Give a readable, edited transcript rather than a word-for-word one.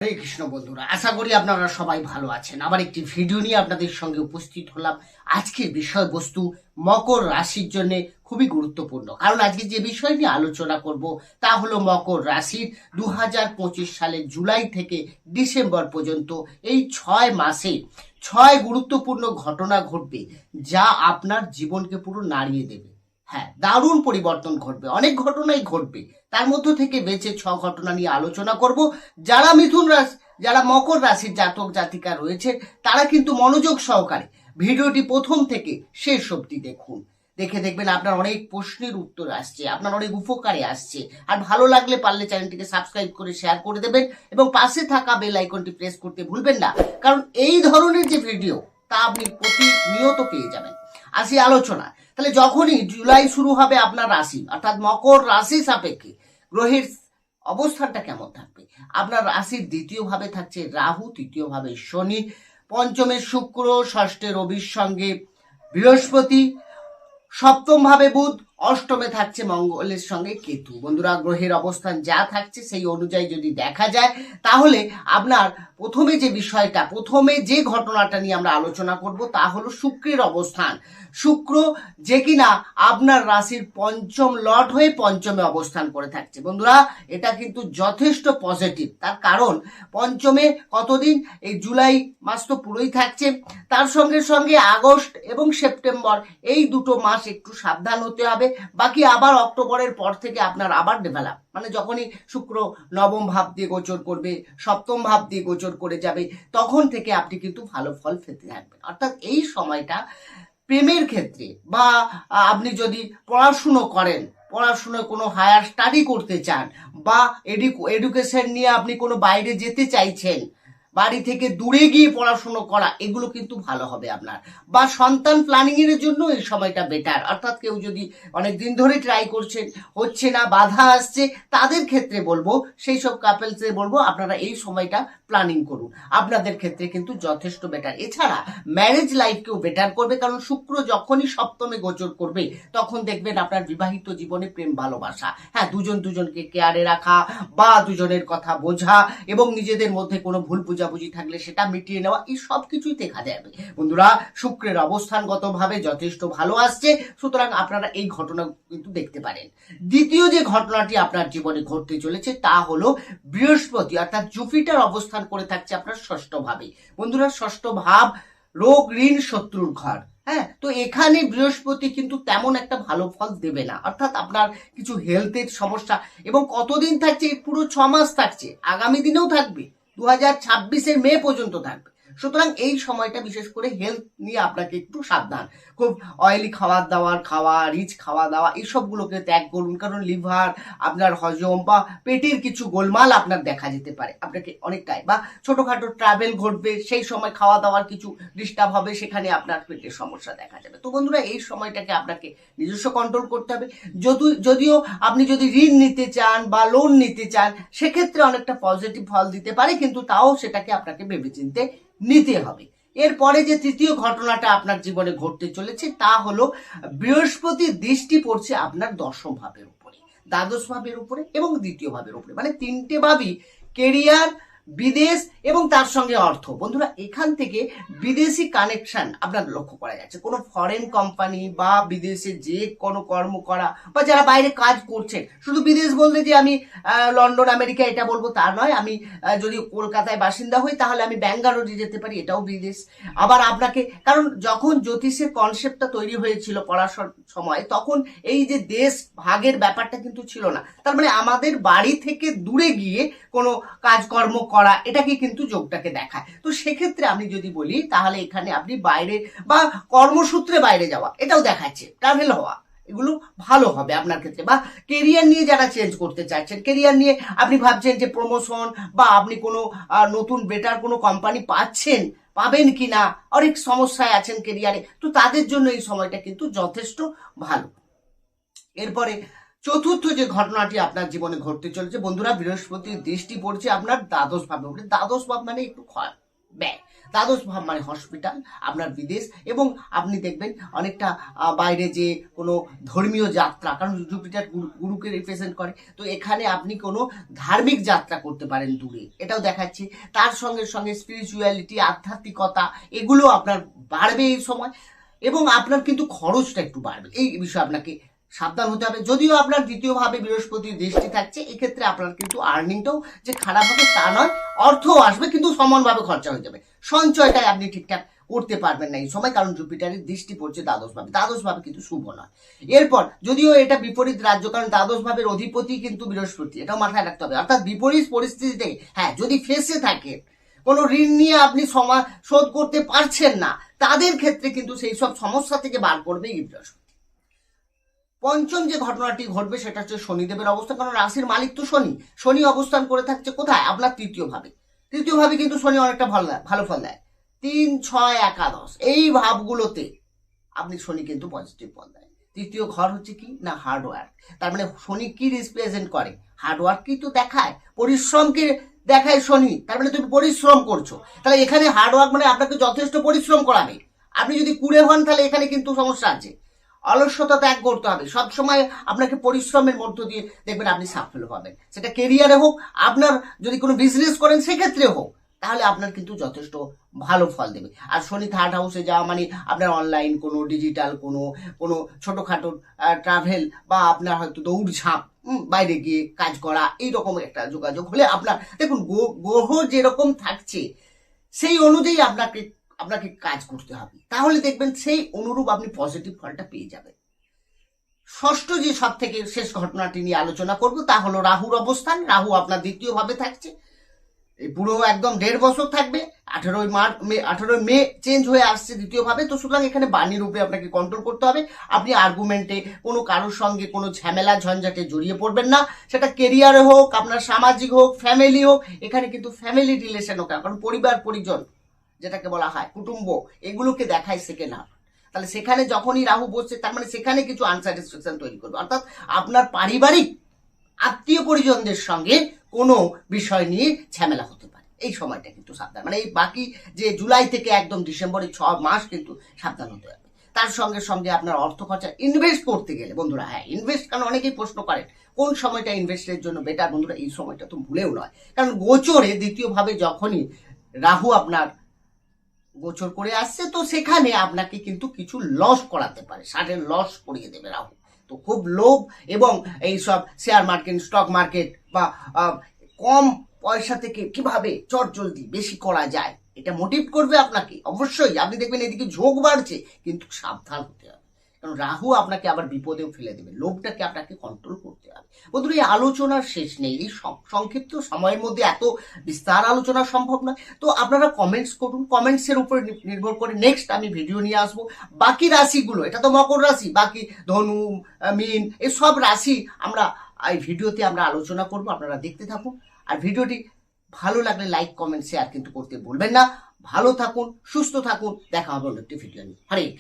হরে কৃষ্ণ বন্ধুরা, আশা করি আপনারা সবাই ভালো আছেন। আবার একটি ভিডিও নিয়ে আপনাদের সঙ্গে উপস্থিত হলাম। আজকের বিষয়বস্তু মকর রাশির জন্য খুবই গুরুত্বপূর্ণ, কারণ আজকে যে বিষয় নিয়ে আলোচনা করব তা হলো মকর রাশির 2025 সালের জুলাই থেকে ডিসেম্বর পর্যন্ত এই 6 মাসে 6 গুরুত্বপূর্ণ ঘটনা ঘটবে, যা আপনার জীবনকে পুরো নাড়িয়ে দেবে। হ্যাঁ, দারুণ পরিবর্তন ঘটবে, অনেক ঘটনাই ঘটবে। তার মধ্য থেকে বেছে 6 ঘটনা নিয়ে আলোচনা করব। যারা মিথুন রাশি, যারা মকর রাশির জাতক জাতিকা রয়েছে, তারা কিন্তু মনোযোগ সহকারে ভিডিওটি প্রথম থেকে শেষ অবধি দেখুন। দেখবেন আপনার অনেক প্রশ্নের উত্তর আসছে, আপনার অনেক উপকারে আসছে। আর ভালো লাগলে পারলে চ্যানেলটিকে সাবস্ক্রাইব করে শেয়ার করে দেবেন এবং পাশে থাকা বেল আইকনটি প্রেস করতে ভুলবেন না, কারণ এই ধরনের যে ভিডিও তা আপনি প্রতিনিয়ত পেয়ে যাবেন। আসি আলোচনা। তাহলে যখনই জুলাই শুরু হবে আপনার রাশি অর্থাৎ মকর রাশি সাপেক্ষে গ্রহের অবস্থানটা কেমন থাকবে? আপনার রাশির দ্বিতীয় ভাবে থাকছে রাহু, তৃতীয় ভাবে শনি, পঞ্চমে শুক্র, ষষ্ঠে রবির সঙ্গে বৃহস্পতি, সপ্তম ভাবে বুধ, অষ্টমে থাকছে মঙ্গলের সঙ্গে কেতু। বন্ধুরা, গ্রহের অবস্থান যা থাকছে সেই অনুযায়ী যদি দেখা যায়, তাহলে আপনার প্রথমে যে ঘটনাটা নিয়ে আমরা আলোচনা করব তা হলো শুক্রের অবস্থান। শুক্র যে কিনা আপনার রাশির পঞ্চম লর্ড হয়ে পঞ্চমে অবস্থান করে থাকছে। বন্ধুরা, এটা কিন্তু যথেষ্ট পজিটিভ। তার কারণ পঞ্চমে কতদিন, এই জুলাই মাস তো পুরোই থাকছে, তার সঙ্গে সঙ্গে আগস্ট এবং সেপ্টেম্বর, এই দুটো মাস একটু সাবধান হতে হবে। বাকি আবার অক্টোবরের পর থেকে আপনার আবার ডেভেলপ, মানে যখনই শুক্র নবম ভাব দিয়ে গোচর করবে, সপ্তম ভাব দিয়ে গোচর করে যাবে, তখন থেকে আপনি কিন্তু ভালো ফল পেতে থাকবেন। অর্থাৎ এই সময়টা প্রেমের ক্ষেত্রে, বা আপনি যদি পড়াশুনো কোনো হায়ার স্টাডি করতে চান, বা এডুকেশন নিয়ে আপনি কোনো বাইরে যেতে চাইছেন, বাড়ি থেকে দূরে গিয়ে পড়াশুনো করা, এগুলো কিন্তু ভালো হবে আপনার। বা সন্তান প্ল্যানিং এর জন্য এই সময়টা বেটার। অর্থাৎ কেউ যদি অনেক দিন ধরে ট্রাই করছেন, হচ্ছে না, বাধা আসছে, তাদের ক্ষেত্রে বলবো, সেই সব কাপেলসে বলবো আপনারা এই সময়টা প্ল্যানিং করুন, আপনাদের ক্ষেত্রে কিন্তু যথেষ্ট বেটার। এছাড়া ম্যারেজ লাইফকেও বেটার করবে, কারণ শুক্র যখনই সপ্তমে গোচর করবে, তখন দেখবেন আপনার বিবাহিত জীবনে প্রেম ভালোবাসা, হ্যাঁ, দুজনকে কেয়ারে রাখা, বা দুজনের কথা বোঝা, এবং নিজেদের মধ্যে কোনো ভুল বুঝাবুঝি থাকলে সেটা মিটিয়ে নেওয়া, এই সব কিছুই দেখা যাবে। বন্ধুরা, শুক্রের অবস্থানগতভাবে যথেষ্ট ভালো আসছে, সুতরাং আপনারা এই ঘটনা কিন্তু দেখতে পারেন। দ্বিতীয় যে ঘটনাটি আপনার জীবনে ঘটতে চলেছে তা হলো বৃহস্পতি অর্থাৎ জুপিটার অবস্থান করে থাকছে আপনার ষষ্ঠ ভাবে। বন্ধুরা, ষষ্ঠ ভাব রোগ, ঋণ, শত্রুর ঘর। হ্যাঁ, তো এখানে বৃহস্পতি কিন্তু তেমন একটা ভালো ফল দেবে না। অর্থাৎ আপনার কিছু হেলথের সমস্যা, এবং কতদিন থাকছে, পুরো 6 মাস থাকছে, আগামী দিনেও থাকবে, 2026-এর মে পর্যন্ত থাকবে। সুতরাং এই সময়টা বিশেষ করে হেলথ নিয়ে আপনাকে একটু সাবধান। খুব অয়েলি খাওয়া, রিচ খাওয়া দাওয়া, এইসবগুলোকে ত্যাগ করুন, কারণ লিভার, আপনার হজম বা পেটের কিছু গোলমাল আপনার দেখা যেতে পারে আপনাকে অনেকটাই। বা ছোটখাটো ট্রাভেল ঘটবে, সেই সময় খাওয়া দাওয়ার কিছু ডিস্টার্ব হবে, সেখানে আপনার পেটের সমস্যা দেখা যাবে। তো বন্ধুরা, এই সময়টাকে আপনাকে নিজস্ব কন্ট্রোল করতে হবে। যদিও আপনি যদি ঋণ নিতে চান বা লোন নিতে চান, সেক্ষেত্রে অনেকটা পজিটিভ ফল দিতে পারে, কিন্তু তাও সেটাকে আপনাকে ভেবেচিন্তে নিতে হবে। এরপরে যে তৃতীয় ঘটনাটা আপনার জীবনে ঘটতে চলেছে তা হলো বৃহস্পতির দৃষ্টি পড়ছে আপনার দশম ভাবের উপরে, দ্বাদশ ভাবের উপরে এবং দ্বিতীয় ভাবের উপরে, মানে তিনটে ভাবই, কেরিয়ার, বিদেশ এবং তার সঙ্গে অর্থ। বন্ধুরা, এখান থেকে বিদেশি কানেকশন আপনার লক্ষ্য করা যাচ্ছে। কোনো ফরেন কোম্পানি বা বিদেশে যে কোনো কর্ম করা, বা যারা বাইরে কাজ করছেন, শুধু বিদেশ বলতে যে আমি লন্ডন, আমেরিকা এটা বলবো তা নয়। আমি যদি কলকাতায় বাসিন্দা হই, তাহলে আমি ব্যাঙ্গালোরে যেতে পারি, এটাও বিদেশ। আবার আপনাকে, কারণ যখন জ্যোতিষের কনসেপ্টটা তৈরি হয়েছিল পড়ার সময়, তখন এই যে দেশ ভাগের ব্যাপারটা কিন্তু ছিল না। তার মানে আমাদের বাড়ি থেকে দূরে গিয়ে কোনো কাজকর্ম করা, এটাকে কিন্তু যোগটাকে দেখায়। তো সেক্ষেত্রে আমি যদি বলি, তাহলে এখানে আপনি বাইরে বা কর্মসূত্রে বাইরে যাওয়া, এটাও দেখাচ্ছে, ট্রাভেল হওয়া, এগুলো ভালো হবে আপনার ক্ষেত্রে। বা কেরিয়ার নিয়ে যারা চেঞ্জ করতে চাইছেন, কেরিয়ার নিয়ে আপনি ভাবছেন যে প্রমোশন, বা আপনি কোনো নতুন বেটার কোনো কোম্পানি পাবেন কিনা, অনেক সমস্যায় আছেন কেরিয়ারে, তো তাদের জন্য এই সময়টা কিন্তু যথেষ্ট ভালো। এরপরে চতুর্থ যে ঘটনাটি আপনার জীবনে ঘটতে চলেছে, বন্ধুরা, বৃহস্পতির দৃষ্টি পড়ছে আপনার দ্বাদশ ভাবে। দ্বাদশ ভাব মানে একটু ব্যয়। দ্বাদশ ভাব মানে হসপিটাল, আপনার বিদেশ, এবং আপনি দেখবেন অনেকটা বাইরে যে কোনো ধর্মীয় যাত্রা, কারণ জুপিটার গুরুকে রিপ্রেজেন্ট করে, তো এখানে আপনি কোনো ধার্মিক যাত্রা করতে পারেন দূরে, এটাও দেখাচ্ছি। তার সঙ্গে সঙ্গে স্পিরিচুয়ালিটি, আধ্যাত্মিকতা, এগুলো আপনার বাড়বে এই সময়, এবং আপনার কিন্তু খরচটা একটু বাড়বে। এই বিষয়ে আপনাকে সাবধান হতে হবে। যদিও আপনার দ্বিতীয়ভাবে বৃহস্পতির দৃষ্টি থাকছে, এক্ষেত্রে আপনার কিন্তু আর্নিংটাও যে খারাপ হবে তা নয়, অর্থও আসবে, কিন্তু সমানভাবে খরচা হয়ে যাবে। সঞ্চয়টাই আপনি ঠিকঠাক করতে পারবেন না এই সময়, কারণ জুপিটারের দৃষ্টি পড়ছে দ্বাদশ ভাবে কিন্তু শুভ নয়। এরপর যদিও এটা বিপরীত রাজ্য, কারণ দ্বাদশ ভাবের অধিপতি কিন্তু বৃহস্পতি, এটাও মাথায় রাখতে হবে। অর্থাৎ বিপরীত পরিস্থিতিতে, হ্যাঁ, যদি ফেসে থাকে কোনো ঋণ নিয়ে আপনি শোধ করতে পারছেন না, তাদের ক্ষেত্রে কিন্তু সেই সব সমস্যা থেকে বার করবে এই বৃহস্পতি। পঞ্চম যে ঘটনাটি ঘটবে সেটা হচ্ছে শনিদেবের অবস্থান, কারণ রাশির মালিক তো শনি। শনি অবস্থান করে থাকছে কোথায়? আপনার তৃতীয় ভাবে কিন্তু শনি অনেকটা ভালো ফল দেয়। 3, 6, একাদশ এই ভাবগুলোতে আপনি শনি কিন্তু পজিটিভ ফল দেয়। তৃতীয় ঘর হচ্ছে কি না হার্ডওয়ার্ক, তার মানে শনি কি রিপ্রেজেন্ট করে? হার্ডওয়ার্ক কি তো দেখায়, পরিশ্রমকে দেখায় শনি, তার মানে তুমি পরিশ্রম করছো, তাহলে এখানে হার্ডওয়ার্ক মানে আপনাকে যথেষ্ট পরিশ্রম করাবে। আপনি যদি কুড়ে হন তাহলে এখানে কিন্তু সমস্যা আছে। অলস্যতা ত্যাগ করতে হবে, সবসময় আপনাকে পরিশ্রমের মধ্য দিয়ে দেখবেন আপনি সাফল্য পাবেন, সেটা কেরিয়ারে হোক, আপনার যদি কোনো বিজনেস করেন সেক্ষেত্রে হোক, তাহলে আপনার কিন্তু যথেষ্ট ভালো ফল দেবে। আর শনি থার্ড হাউসে যাওয়া মানে আপনার অনলাইন কোনো ডিজিটাল কোনো ছোটখাটো ট্রাভেল, বা আপনার হয়তো দৌড়ঝাঁপ, বাইরে গিয়ে কাজ করা, এইরকম একটা যোগাযোগ হলে আপনার দেখুন গ্রহ যেরকম থাকছে সেই অনুযায়ী আপনাকে কাজ করতে হবে, তাহলে দেখবেন সেই অনুরূপ আপনি পজিটিভ ফলটা পেয়ে যাবেন। ষষ্ঠ যে সব থেকে শেষ ঘটনাটি নিয়ে আলোচনা করব তা হলো রাহুর অবস্থান। রাহু আপনার দ্বিতীয় ভাবে থাকছে, এই পুরো একদম 1.5 বছর থাকবে। 18 মে চেঞ্জ হয়ে আসছে দ্বিতীয় ভাবে, তো সুতরাং এখানে বাণীর উপরে আপনাকে কন্ট্রোল করতে হবে। আপনি আর্গুমেন্টে কোনো কারোর সঙ্গে কোনো ঝামেলা ঝঞ্ঝাটে জড়িয়ে পড়বেন না, সেটা কেরিয়ারে হোক, আপনার সামাজিক হোক, ফ্যামিলি হোক। এখানে কিন্তু ফ্যামিলি রিলেশন হোক, কারণ পরিবার পরিজন যেটাকে বলা হয় কুটুম্ব, এগুলোকে দেখায় সেকেন্ড হাফ। তাহলে সেখানে যখনই রাহু বসছে তার মানে সেখানে কিছু আনস্যাটিসফ্যাকশন তৈরি করবে, অর্থাৎ আপনার পারিবারিক আত্মীয় পরিজনদের সঙ্গে কোনো বিষয় নিয়ে ঝামেলা হতে পারে। এই সময়টা কিন্তু সাবধান, মানে এই বাকি যে জুলাই থেকে একদম ডিসেম্বর, এই 6 মাস কিন্তু সাবধান হতে হবে। তার সঙ্গে সঙ্গে আপনার অর্থ খরচা ইনভেস্ট করতে গেলে বন্ধুরা, হ্যাঁ ইনভেস্ট, কারণ অনেকেই প্রশ্ন করেন কোন সময়টা ইনভেস্টের জন্য বেটার। বন্ধুরা, এই সময়টা তো ভুলেও নয়, কারণ গোচরে দ্বিতীয় ভাবে যখনই রাহু আপনার গোচর করে আসছে, তো সেখানে আপনাকে কিন্তু কিছু লস করাতে পারে, সাডেন লস করিয়ে দেবে রাহু। তো খুব লোভ এবং এই সব শেয়ার মার্কেট, স্টক মার্কেট বা কম পয়সা থেকে কিভাবে চটজলদি বেশি করা যায়, এটা মোটিভ করবে আপনাকে। অবশ্যই আপনি দেখবেন এদিকে ঝোঁক বাড়ছে, কিন্তু সাবধান হতে হবে, কারণ রাহু আপনাকে আবার বিপদেও ফেলে দেবে। লোভটাকে আপনাকে কন্ট্রোল করতে হবে। বন্ধুরা, এই আলোচনার শেষ নেই, এই সংক্ষিপ্ত সময়ের মধ্যে এত বিস্তার আলোচনা সম্ভব নয়। তো আপনারা কমেন্টস করুন, কমেন্টসের উপর নির্ভর করে নেক্সট আমি ভিডিও নিয়ে আসবো। বাকি রাশিগুলো, এটা তো মকর রাশি, বাকি ধনু, মীন, এই সব রাশি আমরা এই ভিডিওতে আমরা আলোচনা করব। আপনারা দেখতে থাকুন, আর ভিডিওটি ভালো লাগলে লাইক, কমেন্ট, শেয়ার কিন্তু করতে ভুলবেন না। ভালো থাকুন, সুস্থ থাকুন, দেখা হবে অন্য একটি ভিডিও নিয়ে। হরে